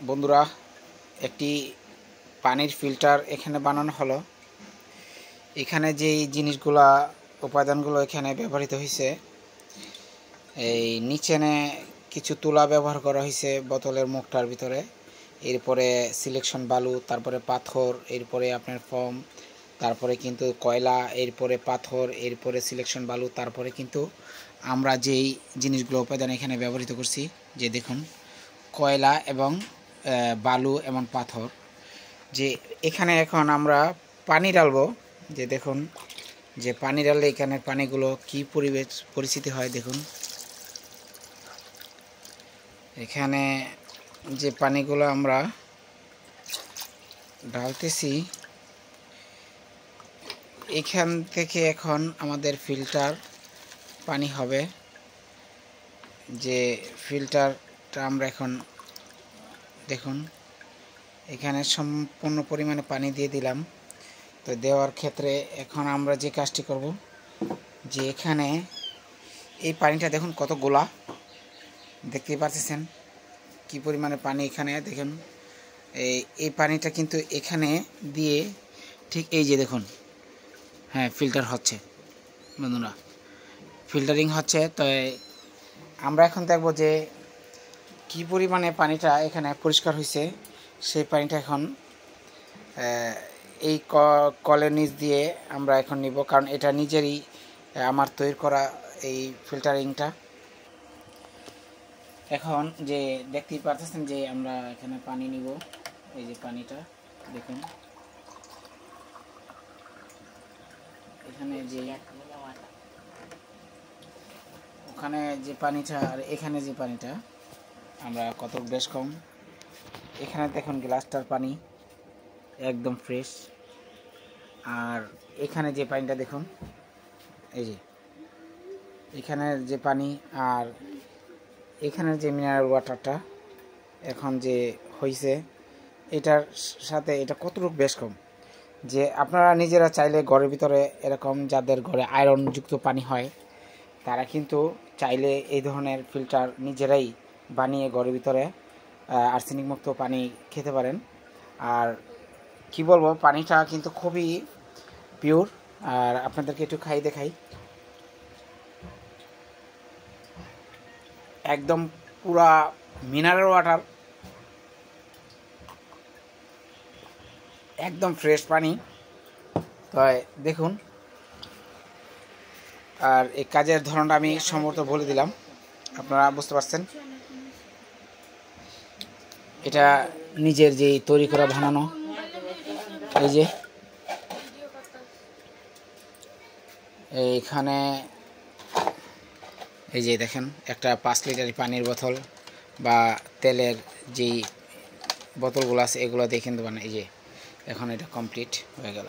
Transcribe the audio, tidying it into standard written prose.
বন্ধুরা, একটি পানির ফিল্টার এখানে বানানো হলো। এখানে যেই জিনিসগুলা উপাদানগুলো এখানে ব্যবহৃত হয়েছে, এই নিচেনে কিছু তুলা ব্যবহার করা হয়েছে বোতলের মুখটার ভিতরে, এরপরে সিলেকশন বালু, তারপরে পাথর, এরপরে আপনার ফোম, তারপরে কিন্তু কয়লা, এরপরে পাথর, এরপরে সিলেকশন বালু, তারপরে কিন্তু আমরা যেই জিনিসগুলো উপাদান এখানে ব্যবহৃত করছি, যে দেখুন কয়লা এবং বালু এবং পাথর, যে এখানে এখন আমরা পানি ঢালবো। যে দেখুন, যে পানি ঢাললে এখানে পানিগুলো কি পরিস্থিতি হয় দেখুন। এখানে যে পানিগুলো আমরা ঢালতেছি, এখান থেকে এখন আমাদের ফিল্টার পানি হবে। যে ফিল্টারটা আমরা এখন দেখুন, এখানে সম্পূর্ণ পরিমাণে পানি দিয়ে দিলাম। তো দেওয়ার ক্ষেত্রে এখন আমরা যে কাজটি করব, যে এখানে এই পানিটা দেখুন কত গোলা, দেখতেই পাচ্ছেন কি পরিমাণে পানি এখানে দেখুন। এই পানিটা কিন্তু এখানে দিয়ে ঠিক এই যে দেখুন, হ্যাঁ ফিল্টার হচ্ছে বন্ধুরা, ফিল্টারিং হচ্ছে। তো আমরা এখন দেখব যে কি পরিমাণে পানিটা এখানে পরিষ্কার হয়েছে। সেই পানিটা এখন এই কলের নিচ দিয়ে আমরা এখন নিব, কারণ এটা নিজেরই আমার তৈরি করা এই ফিল্টারিংটা। এখন যে দেখতেই পাচ্ছেন যে আমরা এখানে পানি নিব, এই যে পানিটা দেখুন, এখানে যে ওখানে যে পানিটা আর এখানে যে পানিটা আমরা কত বেশ কম। এখানে দেখুন গ্লাসটার পানি একদম ফ্রেশ, আর এখানে যে পানিটা দেখুন, এই যে এখানের যে পানি আর এখানের যে মিনারেল ওয়াটারটা এখন যে হয়েছে, এটার সাথে এটা কতটুকু বেশ কম। যে আপনারা নিজেরা চাইলে ঘরের ভিতরে এরকম যাদের ঘরে আয়রনযুক্ত পানি হয়, তারা কিন্তু চাইলে এই ধরনের ফিল্টার নিজেরাই বানিয়ে ঘরের ভিতরে আর্সেনিক মুক্ত পানি খেতে পারেন। আর কি বলবো, পানিটা কিন্তু খুবই পিওর। আর আপনাদেরকে একটু খাই দেখাই, একদম পুরা মিনারেল ওয়াটার, একদম ফ্রেশ পানি। তো দেখুন, আর এই কাজের ধরনটা আমি সম্ভবত বলে দিলাম, আপনারা বুঝতে পারছেন। এটা নিজের যে তৈরি করা বানানো, এই যে এইখানে এই যে দেখেন একটা 5 লিটার পানির বোতল বা তেলের যেই বোতলগুলো আছে, এগুলো দিয়ে কিন্তু বানায়। এই যে এখন এটা কমপ্লিট হয়ে গেল।